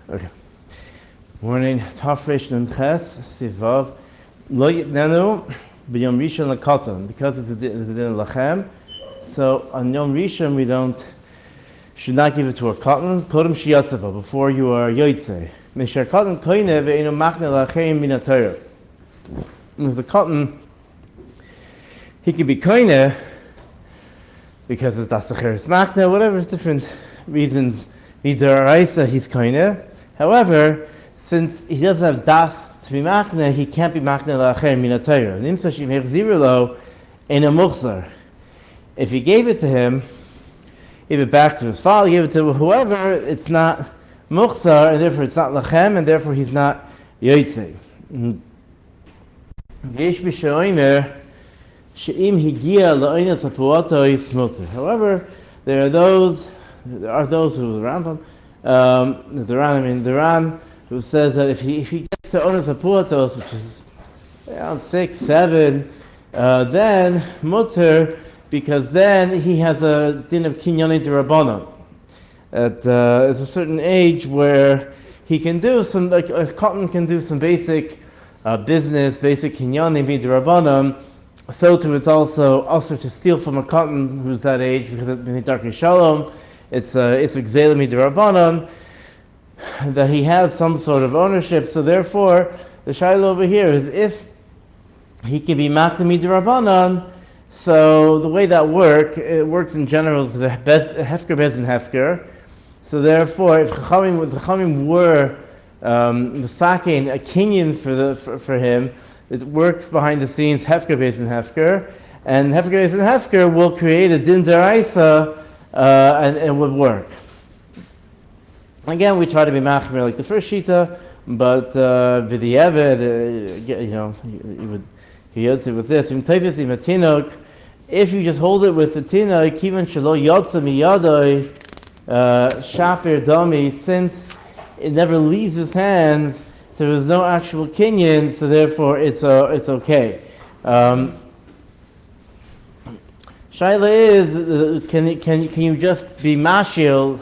Okay. Morning. Tafresh Nun Ches Sivav Lo Yitnenu B'Yom Rishon L'Katan, because it's a din lachem. So on Yom Rishon we should not give it to a cotton. Kodem shiyatzava, before you are yoytze. Mishar cotton koine ve'enu machne lachem min Torah. There's a cotton. He could be koine because it's dasacheres machne, whatever, it's different reasons. Midaraisa he's koine. However, since he doesn't have das to be machne, he can't be machne la'acher min Torah. Nimsa shim hechziru lo ena muchzar. If he gave it to him, gave it back to his father, gave it to whoever, it's not muchzar, and therefore it's not lachem, and therefore he's not yoytze. Yesh b'shoimer she'im higia la'oinat sapuato is mutter. However, there are those who the Rambam, the Ran, who says that if he gets to onas apuatos, which is around 6, 7, then mutter, because then he has a din of kinyanim d'Rabbanan. It's a certain age where he can do some, like a cotton can do some basic business, basic kinyanim d'Rabbanan. So too, it's also to steal from a cotton who's that age, because it's darkei shalom. It's gzeila d'Rabbanan, that he has some sort of ownership. So therefore, the shaila over here is if he can be machne d'Rabbanan. So the way that it works in general is hefker bez and hefker. So therefore, if Chachamim were misakein a kinyan for him, it works behind the scenes hefker bez and hefker, and hefker bez and hefker will create a din deraisa, and it would work. Again, we try to be machmir like the first shita, but v'di'eved, you would yotze with this. If you just hold it with the tinok, even shelo yotze miyadoi shapir dami, since it never leaves his hands, so there's no actual kinyan, so therefore it's okay. Shaila is, can you just be mashil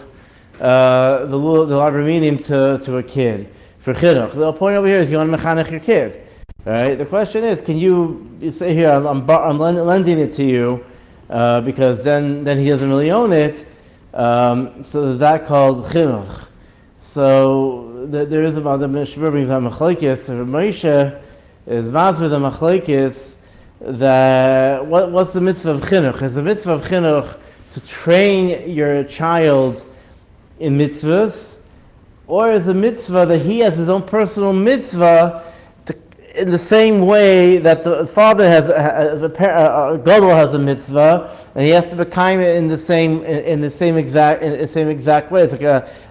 the Arbanim to a kid for chinuch? The point over here is you want to mechanech your kid. Right. The question is, can you say here, I'm lending it to you because then he doesn't really own it. So is that called chinuch? So there is about the Mishmur brings down machlekes. Moshe is mazbir the machlekes that what's the mitzvah of chinuch? Is the mitzvah of chinuch to train your child in mitzvahs, or is the mitzvah that he has his own personal mitzvah? In the same way that the father has a gadol has a mitzvah, and he has to become it in the same exact way.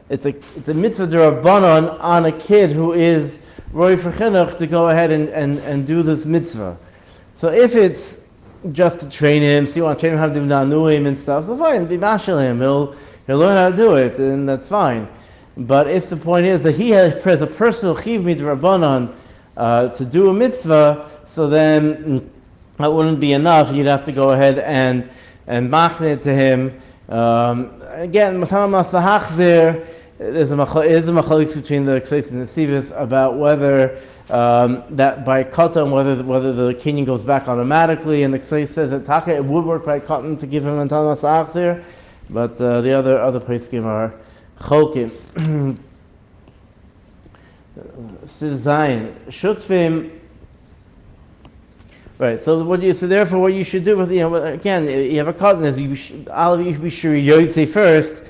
It's a mitzvah d'Rabbanan on a kid who is roi for chinuch to go ahead and do this mitzvah. So if it's just to train him, so you want to train him how to do nanuim and stuff, so fine, be mashal him. He'll learn how to do it, and that's fine. But if the point is that he has a personal chiv d'Rabbanan to do a mitzvah, so then that wouldn't be enough. You'd have to go ahead and machne it to him. Again, there's a machlokes between the Ksais and the Sivis about whether that by katan, whether the kinyan goes back automatically, and the Ksais says that taka it would work by katan to give him a tamas achzir, but the other poskim are cholkim. Zayin shutfim. Right. So therefore, what you should do with again, you have a cotton is you should be sure you yotze first,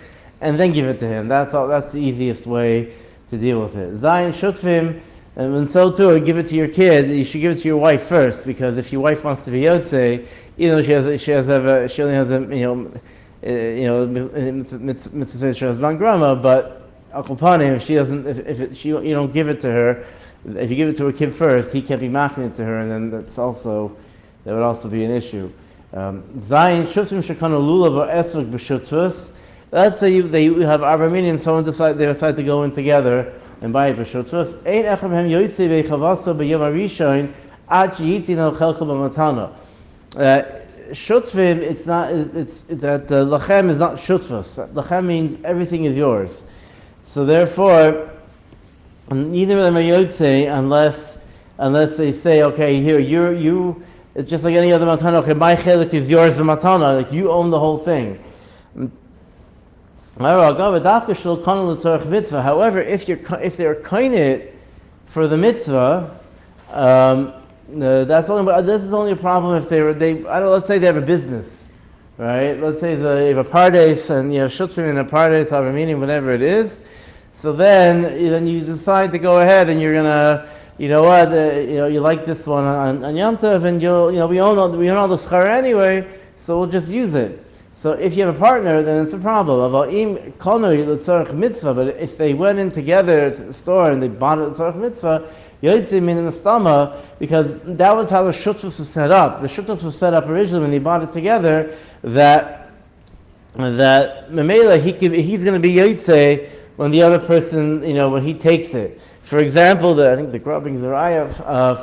and then give it to him. That's all. That's the easiest way to deal with it. Zayin shutfim, and so too, give it to your kid. You should give it to your wife first, because if your wife wants to be yotze, even though she only has a mitzvah she has bangrama, but if she doesn't, you don't give it to her. If you give it to a kid first, he can't be machning it to her, and then that would also be an issue. Zayin shuftim shekanu lulav or esrog b'shutvus. Let's say you have arbaminim, someone they decide to go in together and buy it b'shutvus. Ein echem hem yoytze ve'chavaso b'yom harishon ad sheyitin al chelko b'matana. Shutvim, it's that lachem is not shutvus. Lachem means everything is yours. So therefore, And neither of them are yotze unless they say, okay, here you. It's just like any other matana. Okay, my chelik is yours, the matana. Like you own the whole thing. However, if they're kainit for the mitzvah, that's only. This is only a problem if let's say they have a business, right? Let's say they have a pardes and shutfim in a pardes, have a meeting, whatever it is. So then you decide to go ahead and you're gonna, you like this one on Yom Tov, and we own all the schar anyway, so we'll just use it. So if you have a partner, then it's a problem. But if they went in together to the store and they bought it tzarech mitzvah, yotzei min mistama, because that was how the shutfus was set up. The shutfus was set up originally when they bought it together, that memela he's going to be yotzei when the other person, when he takes it. For example, I think the Grab brings the raya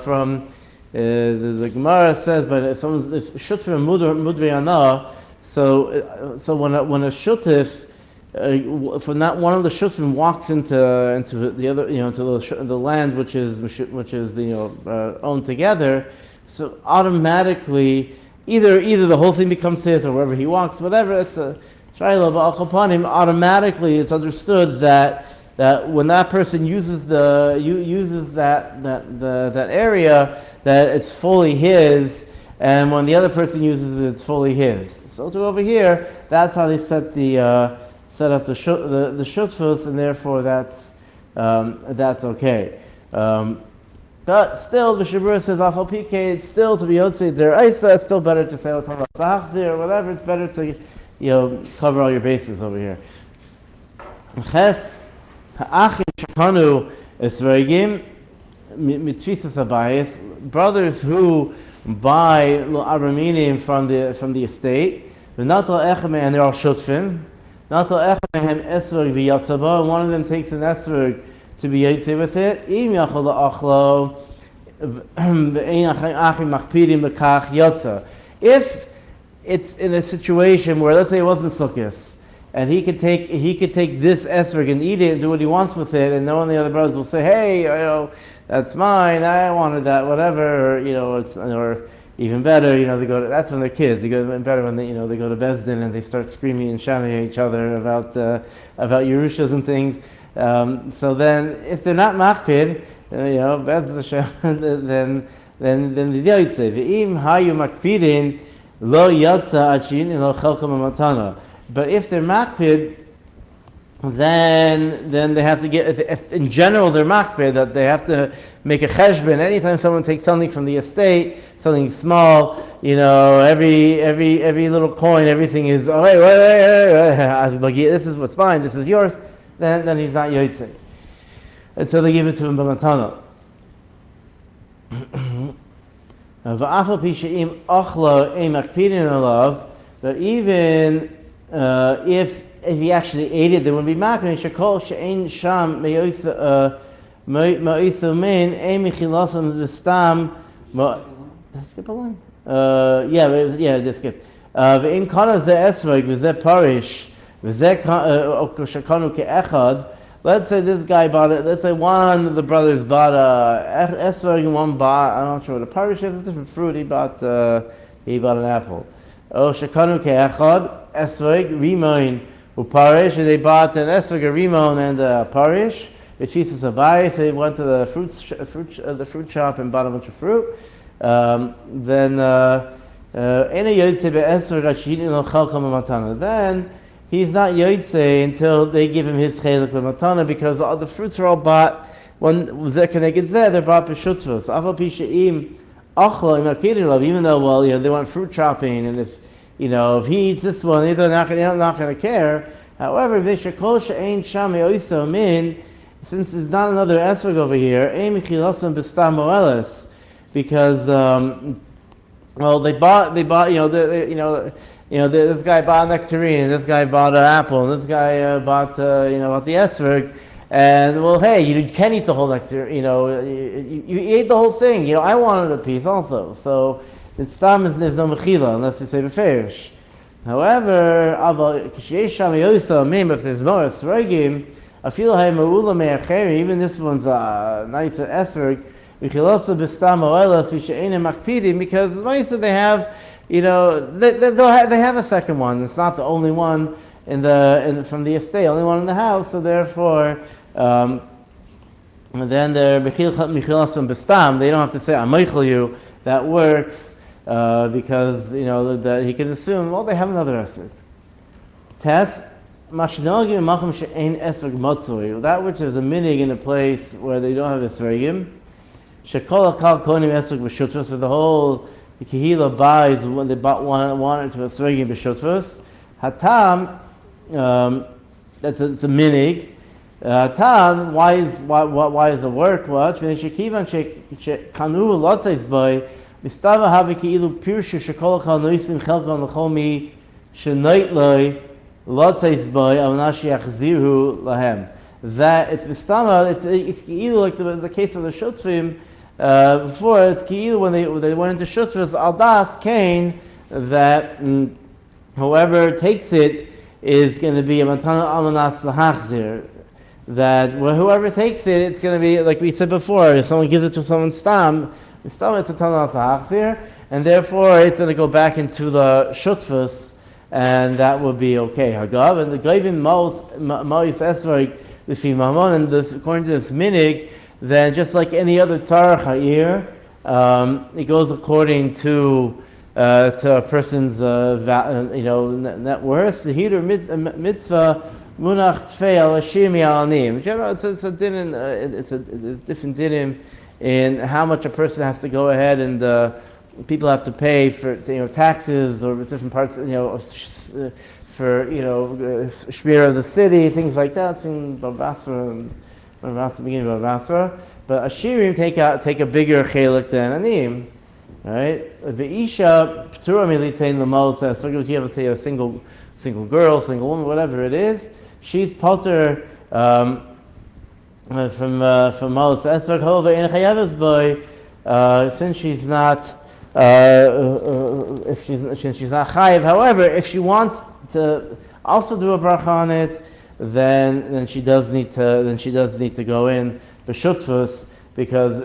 from the Gemara says, but if shutfim mudri ana. So when a shuttif, for not one of the shutfim walks into the other, into the land which is owned together, so automatically either the whole thing becomes his, or wherever he walks, whatever. It's a shayla ba'al him. Automatically, it's understood that when that person uses that area, that it's fully his. And when the other person uses it, it's fully his. So to over here, that's how they set up the shutfus, and therefore that's okay. But still, the Shabura says afal pk. It's still to be yotzei deraisa. It's still better to say or whatever. It's better to cover all your bases over here. Ches ha'achim shakanu esvergim mitfisas habayis, brothers who buy araminim from the estate, and they're all shutfim. And one of them takes an esrog to be yotzei with it. If it's in a situation where, let's say it wasn't sukkos, and he could take this esrog and eat it and do what he wants with it, and no one of the other brothers will say, hey, that's mine, I wanted that, whatever, or even better, they go to, that's when they're kids. They go better when they go to Bezdin and they start screaming and shouting at each other about Yerushas and things. So then, if they're not makpid, Bezdin Hashem, then the yotzei. Ve'im hayu makpidin lo yatsa achin lo chelkom matana. But if they're makpid, then they have to get. If in general they're makpid, that they have to make a cheshbon. Anytime someone takes something from the estate, something small, every little coin, everything is wait. This is what's mine. This is yours. Then he's not yotzei until they give it to him b'matana. V'afal pi she'im achla ein makpidin alav, but even if he actually ate it, there would be makpid. Shekol she'ein sham ma'isa min ein michilasam v'stam. Did I skip a line? Yeah, just skip. Ve'im kana ze esrog v'ze parish v'ze shekanu ke'echad. Let's say this guy bought it. Let's say one of the brothers bought a esrog and one bought, I'm not sure what a parish is, a different fruit. He bought an apple. Oh, shekanu ke'echad esrog rimoin uparish, and they bought an esrog, a rimon, and a parish. It's Jesus Abai, so he went to the fruit shop and bought a bunch of fruit. Then he's not yotzei until they give him his chelik b'matana, because all the fruits are all bought when they're bought b'shutvos. Aval pi she'im achla imakidin, even though they went fruit shopping, and if he eats this one, they're not going to care. However, v'shekol she'ein sham yoisa min, since there's not another esrog over here, ein michilasam b'stam moelis, because they bought this guy bought a nectarine, this guy bought an apple, and this guy bought the esrog, and hey, you can't eat the whole nectar, you ate the whole thing, I wanted a piece also, so it's stam, there's no mechila unless you say beferish. However, if there's more esrogim, Afilu hay ma'ula me'acheri, even this one's nice esrog, v'chilosa b'stam oelas v'she'enim makpidim, because they have, they have a second one. It's not the only one from the estate, only one in the house. So therefore, then they're mechilasam b'stam. They don't have to say ameichel you. That works because that he can assume. Well, they have another esrog. Test. That which is a minig in a place where they don't have esrogim. Shekol akal konim esrog b'shutvus. So the whole kehila buys when they want it to esrogim b'shutvus. Hatam, it's a minig. Hatam, why is the work? What? When shekivan shekanu lotzes by mistava havi keilu pirshu shekol akal noisim chelkon l'chomi shenaitloi. That it's mistama, it's ki'ilu like the case of the Shutvim before. It's ki'ilu when they went into Shutvas Aldas Cain that whoever takes it is going to be a matana almanas lahachzir. That whoever takes it, it's going to be like we said before. If someone gives it to someone stam, it's a matana lahachzir, and therefore it's going to go back into the Shutvas. And that would be okay. Hagav and the Gavin Ma'is Esrog L'fi Mamon, and this according to this minig, then just like any other tzarach ha'ir, it goes according to a person's net worth. The heater mitzvah munach tfei al hashir mi'alanim. It's a din, it's different dinim in how much a person has to go ahead and. People have to pay for taxes or different parts, for shmira of the city, things like that. It's in Bavasra, beginning of Bavasra. But Ashirim take a bigger chelik than Anim, right? Ve'isha p'tura militain l'mal says. So if you have, say, a single girl, single woman, whatever it is, she's palter from Malus Esrog. However, in Chayavis boy, since she's not. If she's not chayiv. However, if she wants to also do a bracha on it, then she does need to go in b'shutvus, because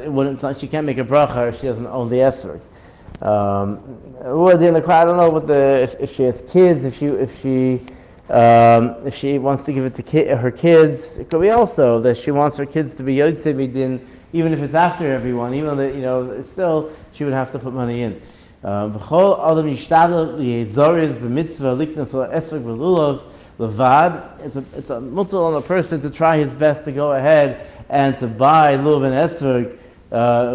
she can't make a bracha if she doesn't own the esrog. I don't know what if she has kids, if she wants to give it to her kids. It could be also that she wants her kids to be yotzei midin. Even if it's after everyone, even though it's still, she would have to put money in. V'chol adam yishtadel yezoriz b'mitzvah liknas esrog v'lulav levad. It's a mutal on a person to try his best to go ahead and to buy lulav and esrog,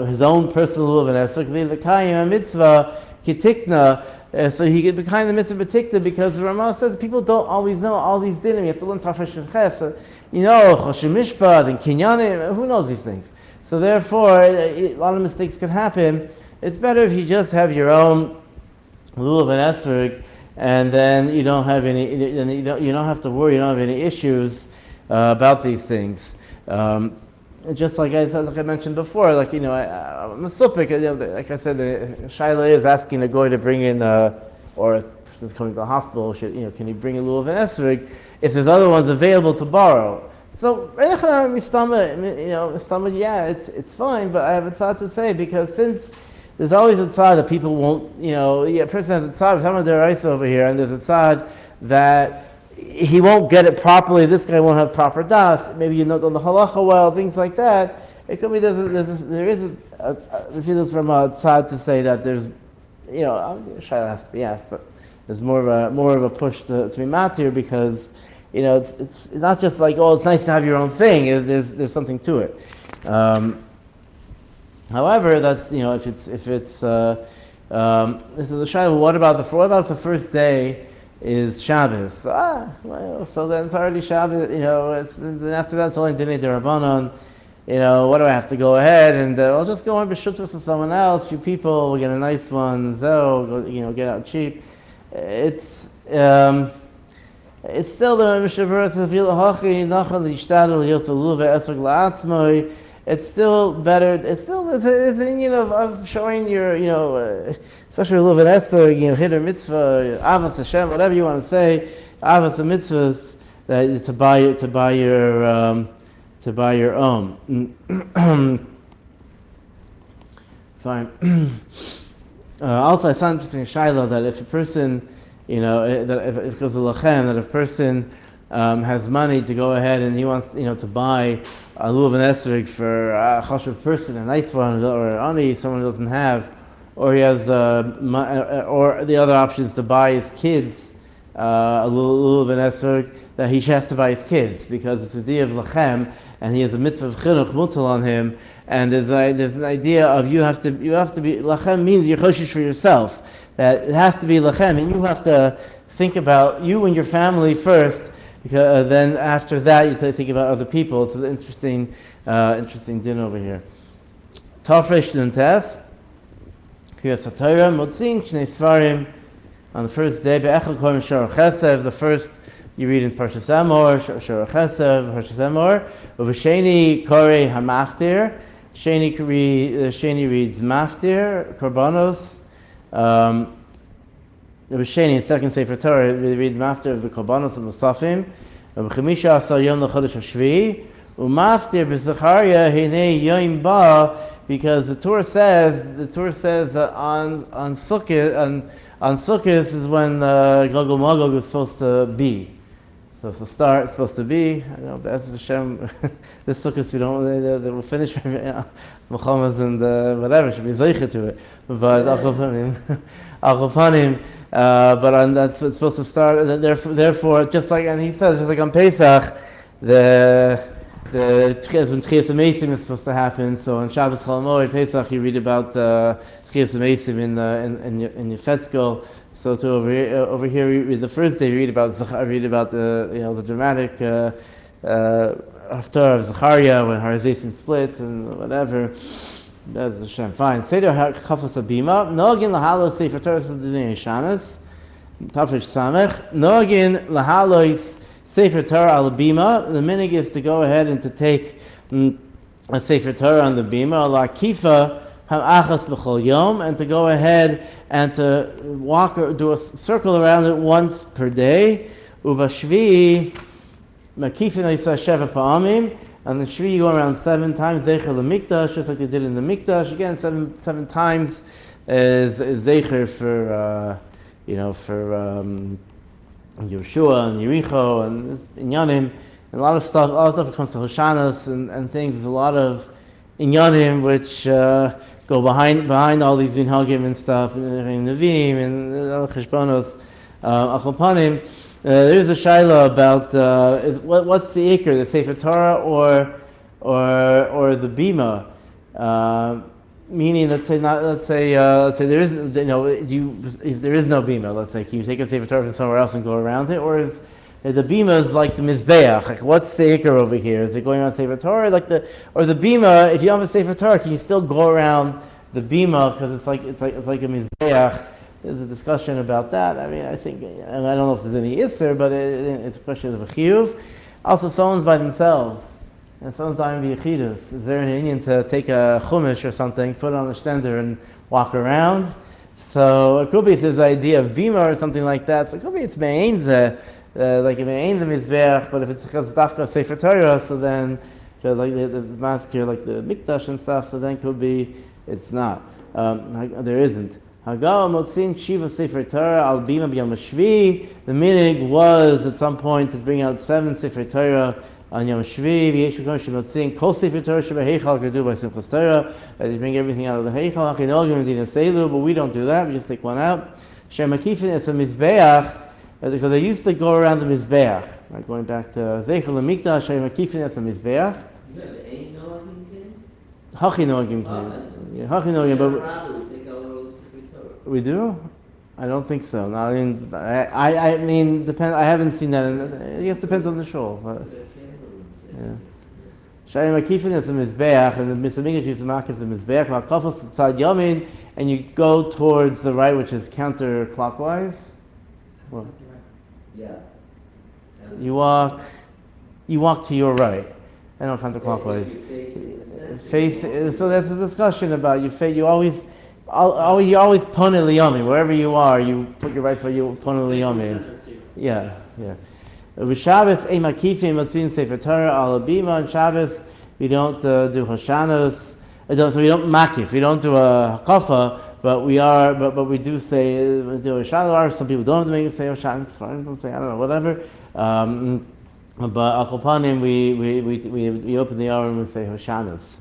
his own personal lulav and esrog. L'kayim mitzvah kitikna, so he could be kind of mitzvah b'tikna, because the Ramah says people don't always know all these dinim. You have to learn tafresh and ches. Choshim mishpat and kinyanim. Who knows these things? So therefore, a lot of mistakes could happen. It's better if you just have your own lulav and esrog, and then you don't have any. You don't have to worry. You don't have any issues about these things. Just like I mentioned before, like I'm a supik. Like I said, the shaila is asking a goy to bring in, or a person's coming to the hospital. Can you bring a lulav and esrog if there's other ones available to borrow? So, yeah, it's fine, but I have a tzad to say, because since there's always a tzad that people won't, a person has a tzad, someone deraisa over here, and there's a tzad that he won't get it properly, this guy won't have proper das, maybe you don't know the halacha well, things like that. It could be there is a refusal from a tzad to say that there's, shayla has to be asked, but there's more of a push to be matir, because it's not just like, it's nice to have your own thing. There's something to it. However, that's if it's this is the shayla. What about the first day is Shabbos? So then it's already Shabbos. Then after that it's only dinei derabanan. What do I have to go ahead and I'll just go on b'shutvus to someone else. Few people, we'll get a nice one. Get out cheap. It's still the Mishavur says Hachi Nachal Yishtadel Yosef Luva Esrog La'atzmoi. It's still better. It's a union of showing your especially Luva Esrog Hider Mitzvah Avas Hashem, whatever you want to say, Avas and Mitzvahs, that to buy your own. Fine. Also, I saw interesting Shiloh that if a person, that if it goes to Lachem, that if a person has money to go ahead and he wants, to buy a Lulav and esrog for a chashuv person, a nice one, or only someone who doesn't have, or he has, or the other option is to buy his kids a Lulav and esrog, that he has to buy his kids because it's a day of Lachem and he has a mitzvah of chinuch mutal on him. And there's an idea of you have to be lachem means you're choshish for yourself. That it has to be lachem, and you have to think about you and your family first. Because then after that you think about other people. It's an interesting din over here. Tafresh Nuntes, Kriyas HaTorah, Motzin Shnei Svarim on the first day. Be'echel Korim Shorach Chesev. The first you read in Parshas Emor, Shorach Chesev, Parshas Emor. Uv'sheni Korei Hamaftir. Sheni reads Maftir, Korbanos. Sheni in second Sefer Torah, we read Maftir of the Korbanos of the Safim. Chamisha Asar Yom L'Chodesh HaShvi'i. Umaftir b'Zachariah Hinei Yoim Ba, because the Torah says that on Sukkot is when Gogol Magog is supposed to be. So it's supposed to be. I know, Be'ez Hashem, this sukkah they will finish Muhammad's and whatever, should be zeicha to it. But Achofanim, but that's what's supposed to start. Therefore, just like, and he says, just like on Pesach, the when Tchias HaMeisim is supposed to happen. So on Shabbos Chol Hamoed Pesach, you read about Tchias HaMeisim in Yechezkel. So to over here, we read the first day. We read about the dramatic haftarah of Zechariah when Har Hazeisim splits and whatever. That's Hashem. Fine. Seder Kafos Bima. Nogin lahalo Sefer Torah Sadinei Shanas. Tafresh Samech. Nogin lahalo Sefer Torah al Bima. The minig is to go ahead and to take a Sefer Torah on the Bima. La Kifa. And to go ahead and to walk or do a circle around it once per day. Ubashvi makifin sheva pa'amim, and the shvi you go around 7 times. Zecher lemikdash, just like they did in the mikdash. Again, seven times is zecher for Yeshua and Yericho and Inyanim, and a lot of stuff. All stuff comes to Hoshanas and things. There's a lot of Inyanim which go behind all these minhagim and stuff, and Nevi'im and Cheshbonos, Achopanim. There's a shaila about what's the ikr, the Sefer Torah or the Bima, meaning let's say there is if there is no Bima, let's say, can you take a Sefer Torah from somewhere else and go around it, or is the Bima is like the Mizbeach? Like, what's the ikr over here? Is it going around Sefer Torah, or the Bima? If you don't have a Sefer Torah, can you still go around the Bima because it's like a Mizbeach? There's a discussion about that. I mean, I think, and I don't know if there's any isser, but it's a question of a chiyuv. Also, someone's by themselves, and someone's dying via chidus. Is there an Indian to take a chumash or something, put it on a stender, and walk around? So it could be if there's an idea of Bima or something like that. So it could be it's me'ain like it me'ain the mizbeach, but if it's because dafka Sefer Torah, so then like the masker, like the mikdash and stuff, so then it could be it's not. There isn't. Hagal motzin shiva Sefer Torah al Bima b'yom hashvi. The minig was at some point to bring out 7 Sefer Torah on Yom Shvi. V'yesh v'kom shemotzin kol Sefer Torah shebeheichal kadu by Simchas Torah. They bring everything out of the heichal. Hachinogim medina seilu, but we don't do that. We just take one out. Shemakifin it's a mizbeach because they used to go around the mizbeach. Right, going back to Zeichel Mikdash, Shemakifin it's a mizbeach. Hachinogim kin. Yeah, hachinogim, but. We do? I don't think so. No, I mean, depend. I haven't seen that. I guess it depends on the shul. Yeah. Shayim Akifin is a mizbeach, and the Mitzvah is the mark of the mizbeach. Lakafos tzad yamin, and you go towards the right, which is counterclockwise. Well, yeah. You walk to your right. I know counterclockwise. So that's a discussion about you always pon el yomi. Wherever you are, you put your right foot, you pon el yomi. Yeah. With Shabbos, ein makifim matzin sefer Torah ala Bima. On Shabbos, we don't do Hoshanos. So we don't makif. We don't do a hakafa, but we do say we do Hoshanos. Some people don't have to make it say Hoshanos. Don't say, I don't know, whatever. But al kopanim, we open the hour and we say Hoshanos.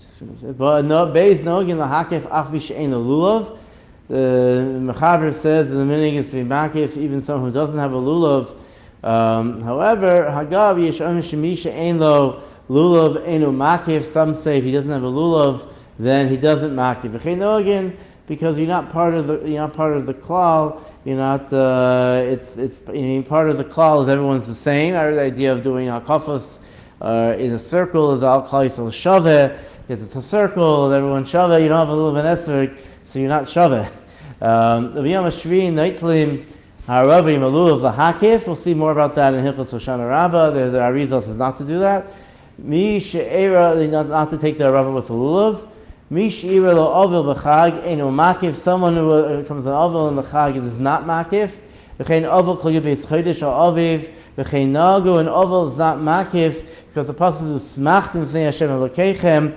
Just finish it. But no, beis nogin lahakif af b'she'ein lulav. The Mechaber says the meaning is to be makif, even someone who doesn't have a lulav. However, Hagav Yeshom Shemisha Ein Lo Lulav Einu Makif. Some say if he doesn't have a lulav, then he doesn't makif. Again, because you're not part of the klal. You're not. Part of the klal is everyone's the same. The idea of doing hakafos in a circle is al klal yisrael shaveh. If it's a circle, everyone's shaveh. You don't have a lulav and esrog, so you're not shaveh. The Yom Shvi Naitlim. Haravim Lulav lahakif. We'll see more about that in Hilchos Hoshana Rabbah. The Arizal says not to do that. Mi she'era, not to take the Rabbah with a lulav. Mi she'era lo ovil b'chag eno makif. Someone who comes an ovil in the chag is not makif. V'chein ovil kol yubes chodesh or aviv. V'chein nagu, and ovil is not makif because the pasuk is smachtim v'nei Hashem Elokeichem.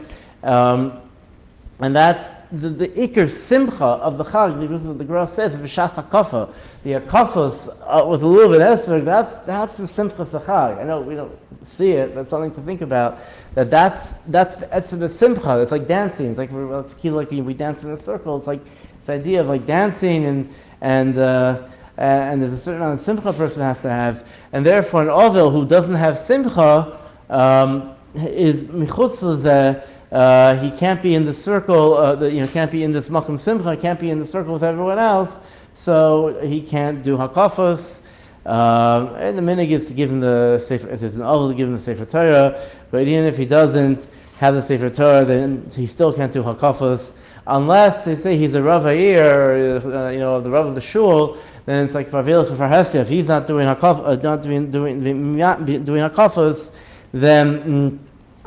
And that's the ikar simcha of the chag, because the Gemara says v'shas hakafa, the hakafos with a little bit of esrog. That's the simcha of the chag. I know we don't see it, but something to think about. That's the simcha. It's like dancing. It's like we dance in a circle. It's like this idea of like dancing and there's a certain amount of simcha a person has to have, and therefore an ovil who doesn't have simcha is michutz l'zeh. He can't be in the circle, can't be in this makom simcha, can't be in the circle with everyone else, so he can't do hakafos. And the minig is to give him the sefer, if there's an oval, to give him the sefer Torah, but even if he doesn't have the sefer Torah, then he still can't do hakafos, unless they say he's a Rav Ha'ir, the Rav of the shul. Then it's like Vavelis for Hestia. If he's not doing hakafos, then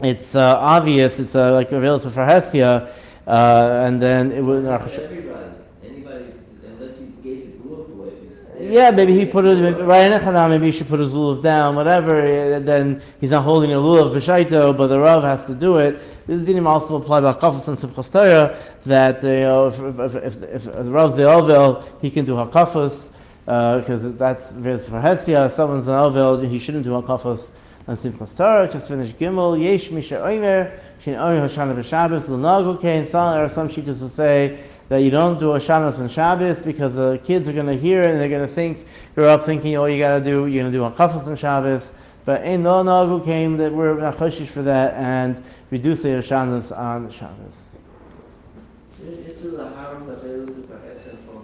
it's obvious. It's like available for Hestia, and then it would. Anybody, unless he gave his lulav away. Yeah, maybe he put it right in a maybe he should put his lulav down, whatever. Then he's not holding a lulav b'shaito, but the Rav has to do it. This dinim also apply about hakafos and simchas Torah, that if the Rav's the ovel, he can do hakafos because that's for Hestia. If someone's an ovel, he shouldn't do hakafos. And Simchas Torah, just finished Gimel. Yesh Misha Omer, Shin Omer Hoshana b'Shabbos L'Nagu Kein. Some sheetahs will say that you don't do Hoshanos on Shabbos because the kids are going to hear it and they're going to grow up thinking, you're going to do Hakafos on Shabbos. But Ein Lo Nagu Kein, that we're not choshish for that, and we do say Hoshanos on Shabbos. Is the Aruch available for Esrog from